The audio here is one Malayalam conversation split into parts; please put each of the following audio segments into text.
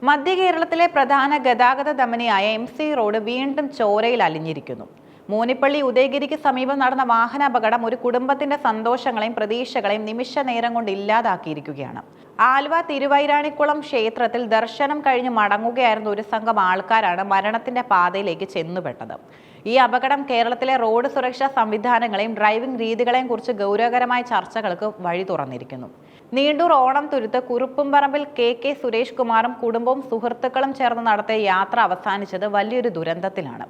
മധ്യ കേരളത്തിലെ പ്രധാന ഗതാഗത ധമനിയായ MC റോഡ് വീണ്ടും ചോരയിൽ അലിഞ്ഞിരിക്കുന്നു. മോനിപ്പള്ളി ഉദയഗിരിക്ക് സമീപം നടന്ന വാഹനാപകടം ഒരു കുടുംബത്തിന്റെ സന്തോഷങ്ങളെയും പ്രതീക്ഷകളെയും നിമിഷ നേരം കൊണ്ട് ഇല്ലാതാക്കിയിരിക്കുകയാണ്. ആലുവ തിരുവൈരാണിക്കുളം ക്ഷേത്രത്തിൽ ദർശനം കഴിഞ്ഞ് മടങ്ങുകയായിരുന്ന ഒരു സംഘം ആൾക്കാരാണ് മരണത്തിന്റെ പാതയിലേക്ക് ചെന്നുപെട്ടത്. ഈ അപകടം കേരളത്തിലെ റോഡ് സുരക്ഷാ സംവിധാനങ്ങളെയും ഡ്രൈവിംഗ് രീതികളെയും കുറിച്ച് ഗൗരവകരമായ ചർച്ചകൾക്ക് വഴി തുറന്നിരിക്കുന്നു. നീണ്ടൂർ ഓണംതുരുത്ത് കുറുപ്പുംപറമ്പിൽ KK സുരേഷ് കുമാറും കുടുംബവും സുഹൃത്തുക്കളും ചേർന്ന് നടത്തിയ യാത്ര അവസാനിച്ചത് വലിയൊരു ദുരന്തത്തിലാണ്.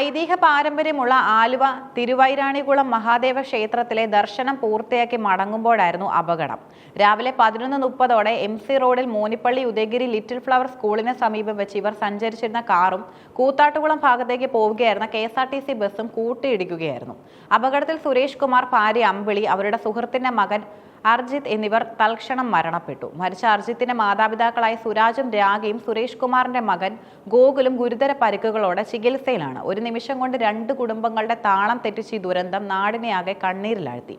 ഐതിഹ്യ പാരമ്പര്യമുള്ള ആലുവ തിരുവൈരാണിക്കുളം മഹാദേവ ക്ഷേത്രത്തിലെ ദർശനം പൂർത്തിയാക്കി മടങ്ങുമ്പോഴായിരുന്നു അപകടം. രാവിലെ 11:30ഓടെ MC റോഡിൽ മോനിപ്പള്ളി ഉദയഗിരി ലിറ്റിൽ ഫ്ലവർ സ്കൂളിന് സമീപം വെച്ച് ഇവർ സഞ്ചരിച്ചിരുന്ന കാറും കൂത്താട്ടുകുളം ഭാഗത്തേക്ക് പോവുകയായിരുന്ന KSRTC ബസ്സും കൂട്ടിയിടിക്കുകയായിരുന്നു. അപകടത്തിൽ സുരേഷ് കുമാർ, ഭാര്യ അമ്പിളി, അവരുടെ സുഹൃത്തിന്റെ മകൻ അർജിത്ത് എന്നിവർ തൽക്ഷണം മരണപ്പെട്ടു. മരിച്ച അർജിത്തിന്റെ മാതാപിതാക്കളായ സുരാജും രാഗയും സുരേഷ് കുമാറിന്റെ മകൻ ഗോകുലും ഗുരുതര പരിക്കുകളോടെ ചികിത്സയിലാണ്. ഒരു നിമിഷം കൊണ്ട് 2 കുടുംബങ്ങളുടെ താളം തെറ്റിച്ച് ഈ ദുരന്തം നാടിനെയാകെ കണ്ണീരിലാഴ്ത്തി.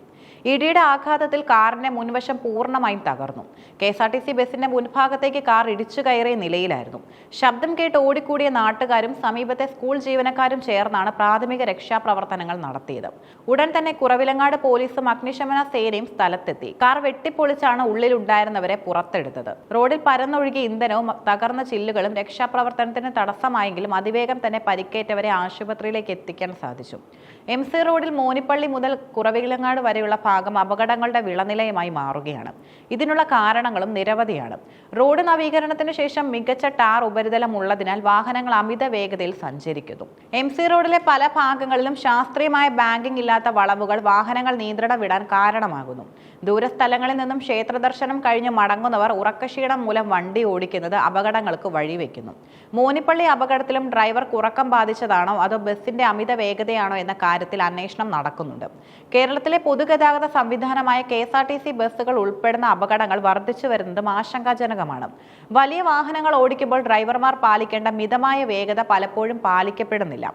ഇടിയുടെ ആഘാതത്തിൽ കാറിന്റെ മുൻവശം പൂർണ്ണമായും തകർന്നു. KSRTC ബസിന്റെ മുൻഭാഗത്തേക്ക് കാർ ഇടിച്ചു കയറിയ നിലയിലായിരുന്നു. ശബ്ദം കേട്ട് ഓടിക്കൂടിയ നാട്ടുകാരും സമീപത്തെ സ്കൂൾ ജീവനക്കാരും ചേർന്നാണ് പ്രാഥമിക രക്ഷാപ്രവർത്തനങ്ങൾ നടത്തിയത്. ഉടൻ തന്നെ കുറവിലങ്ങാട് പോലീസും അഗ്നിശമന സേനയും സ്ഥലത്തെത്തി. കാർ വെട്ടിപ്പൊളിച്ചാണ് ഉള്ളിലുണ്ടായിരുന്നവരെ പുറത്തെടുത്തത്. റോഡിൽ പരന്നൊഴുകിയ ഇന്ധനവും തകർന്ന ചില്ലുകളും രക്ഷാപ്രവർത്തനത്തിന് തടസ്സമായെങ്കിലും അതിവേഗം തന്നെ പരിക്കേറ്റവരെ ആശുപത്രിയിലേക്ക് എത്തിക്കാൻ സാധിച്ചു. MC റോഡിൽ മോനിപ്പള്ളി മുതൽ കുറവിലങ്ങാട് വരെയുള്ള ഭാഗം അപകടങ്ങളുടെ വിളനിലയമായി മാറുകയാണ്. ഇതിനുള്ള കാരണങ്ങളും നിരവധിയാണ്. റോഡ് നവീകരണത്തിന് ശേഷം മികച്ച ടാർ ഉപരിതലം ഉള്ളതിനാൽ വാഹനങ്ങൾ അമിത വേഗതയിൽ സഞ്ചരിക്കുന്നു. MC റോഡിലെ പല ഭാഗങ്ങളിലും ശാസ്ത്രീയമായ ബാങ്കിംഗ് ഇല്ലാത്ത വളവുകൾ വാഹനങ്ങൾ നിയന്ത്രണം വിടാൻ കാരണമാകുന്നു. ദൂരസ്ഥലങ്ങളിൽ നിന്നും ക്ഷേത്ര ദർശനം കഴിഞ്ഞ് മടങ്ങുന്നവർ ഉറക്കക്ഷീണം മൂലം വണ്ടി ഓടിക്കുന്നത് അപകടങ്ങൾക്ക് വഴിവെക്കുന്നു. മോനിപ്പള്ളി അപകടത്തിലും ഡ്രൈവർക്ക് ഉറക്കം ബാധിച്ചതാണോ അതോ ബസിന്റെ അമിത വേഗതയാണോ എന്ന കാര്യത്തിൽ അന്വേഷണം നടക്കുന്നുണ്ട്. കേരളത്തിലെ പൊതുഗതാഗത സംവിധാനമായ KSRTC ബസ്സുകൾ ഉൾപ്പെടുന്ന അപകടങ്ങൾ വർദ്ധിച്ചു വരുന്നതും ആശങ്കാജനകമാണ്. വലിയ വാഹനങ്ങൾ ഓടിക്കുമ്പോൾ ഡ്രൈവർമാർ പാലിക്കേണ്ട മിതമായ വേഗത പലപ്പോഴും പാലിക്കപ്പെടുന്നില്ല.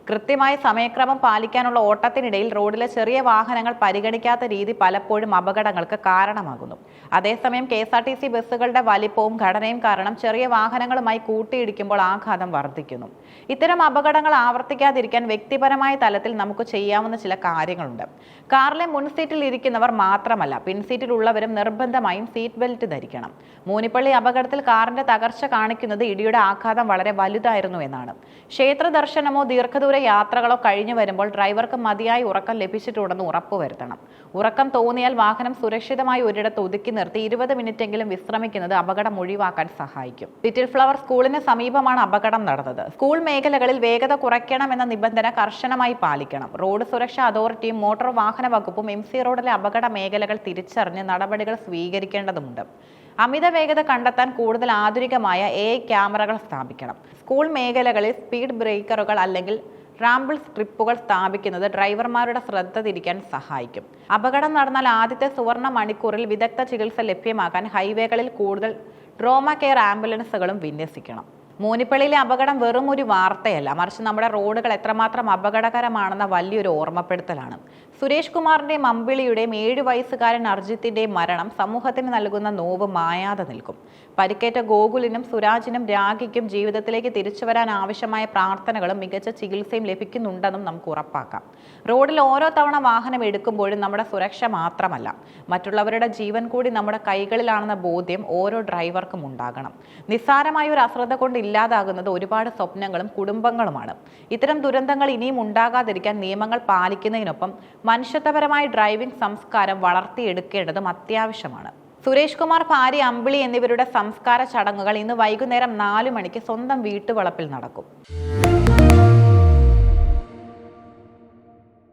കൃത്യമായ സമയക്രമം പാലിക്കാനുള്ള ഓട്ടത്തിനിടയിൽ റോഡിലെ ചെറിയ വാഹനങ്ങൾ പരിഗണിക്കാത്ത രീതി പലപ്പോഴും അപകടങ്ങൾക്ക് കാരണമാകുന്നു. അതേസമയം KSRTC ബസ്സുകളുടെ വലിപ്പവും ഘടനയും കാരണം ചെറിയ വാഹനങ്ങളുമായി കൂട്ടിയിടിക്കുമ്പോൾ ആഘാതം വർദ്ധിക്കുന്നു. ഇത്തരം അപകടങ്ങൾ ആവർത്തിക്കാതിരിക്കാൻ വ്യക്തിപരമായ തലത്തിൽ നമുക്ക് ചെയ്യാവുന്ന ചില കാര്യങ്ങളുണ്ട്. കാറിലെ മുൻസീറ്റിൽ ഇരിക്കുന്നവർ മാത്രമല്ല, പിൻസീറ്റിൽ ഉള്ളവരും നിർബന്ധമായും സീറ്റ് ബെൽറ്റ് ധരിക്കണം. മോനിപ്പള്ളി അപകടത്തിൽ കാറിന്റെ തകർച്ച കാണിക്കുന്നത് ഇടിയുടെ ആഘാതം വളരെ വലുതായിരുന്നു എന്നാണ്. ക്ഷേത്ര ദർശനമോ ദീർഘദൂര യാത്രകളോ കഴിഞ്ഞു വരുമ്പോൾ ഡ്രൈവർക്ക് മതിയായി ഉറക്കം ലഭിച്ചിട്ടുണ്ടെന്ന് ഉറപ്പുവരുത്തണം. ഉറക്കം തോന്നിയാൽ വാഹനം സുരക്ഷിതമായി ഒരിടത്ത് ഒതുക്കി നിർത്തി 20 മിനിറ്റെങ്കിലും വിശ്രമിക്കുന്നത് അപകടം ഒഴിവാക്കാൻ സഹായിക്കും. ലിറ്റിൽ ഫ്ലവർ സ്കൂളിന് സമീപമാണ് അപകടം നടന്നത്. സ്കൂൾ മേഖലകളിൽ വേഗത കുറയ്ക്കണമെന്ന നിബന്ധന കർശനമായി പാലിക്കണം. റോഡ് സുരക്ഷാ അതോറിറ്റിയും മോട്ടോർ വാഹന വകുപ്പും MC റോഡിലെ അപകട മേഖലകൾ തിരിച്ചറിഞ്ഞ് നടപടികൾ സ്വീകരിക്കേണ്ടതുണ്ട്. അമിത വേഗത കണ്ടെത്താൻ കൂടുതൽ ആധുനികമായ AI ക്യാമറകൾ സ്ഥാപിക്കണം. സ്കൂൾ മേഖലകളിൽ സ്പീഡ് ബ്രേക്കറുകൾ അല്ലെങ്കിൽ റാമ്പിൾ സ്ട്രിപ്പുകൾ സ്ഥാപിക്കുന്നത് ഡ്രൈവർമാരുടെ ശ്രദ്ധ തിരിക്കാൻ സഹായിക്കും. അപകടം നടന്നാൽ ആദ്യത്തെ സുവർണ മണിക്കൂറിൽ വിദഗ്ധ ചികിത്സ ലഭ്യമാക്കാൻ ഹൈവേകളിൽ കൂടുതൽ ട്രോമ കെയർ ആംബുലൻസുകളും വിന്യസിക്കണം. മോനിപ്പള്ളിയിലെ അപകടം വെറും ഒരു വാർത്തയല്ല, മറിച്ച് നമ്മുടെ റോഡുകൾ എത്രമാത്രം അപകടകരമാണെന്ന വലിയൊരു ഓർമ്മപ്പെടുത്തലാണ്. സുരേഷ് കുമാറിന്റെയും അമ്പിളിയുടെയും 7 വയസ്സുകാരൻ അർജിത്തിന്റെയും മരണം സമൂഹത്തിന് നൽകുന്ന നോവ് മായാതെ നിൽക്കും. പരിക്കേറ്റ ഗോകുലിനും സുരാജിനും രാഗിക്കും ജീവിതത്തിലേക്ക് തിരിച്ചു വരാൻ ആവശ്യമായ പ്രാർത്ഥനകളും മികച്ച ചികിത്സയും ലഭിക്കുന്നുണ്ടെന്നും നമുക്ക് ഉറപ്പാക്കാം. റോഡിൽ ഓരോ തവണ വാഹനം എടുക്കുമ്പോഴും നമ്മുടെ സുരക്ഷ മാത്രമല്ല, മറ്റുള്ളവരുടെ ജീവൻ കൂടി നമ്മുടെ കൈകളിലാണെന്ന ബോധ്യം ഓരോ ഡ്രൈവർക്കും ഉണ്ടാകണം. നിസ്സാരമായ ഒരു അശ്രദ്ധ കൊണ്ട് ഇല്ലാതാകുന്നത് ഒരുപാട് സ്വപ്നങ്ങളും കുടുംബങ്ങളുമാണ്. ഇത്തരം ദുരന്തങ്ങൾ ഇനിയും ഉണ്ടാകാതിരിക്കാൻ നിയമങ്ങൾ പാലിക്കുന്നതിനൊപ്പം മനുഷ്യത്വപരമായ ഡ്രൈവിംഗ് സംസ്കാരം വളർത്തിയെടുക്കേണ്ടതും അത്യാവശ്യമാണ്. സുരേഷ് കുമാർ, ഭാര്യ അമ്പിളി എന്നിവരുടെ സംസ്കാര ചടങ്ങുകൾ ഇന്ന് വൈകുന്നേരം 4 മണിക്ക് സ്വന്തം വീട്ടുവളപ്പിൽ നടക്കും.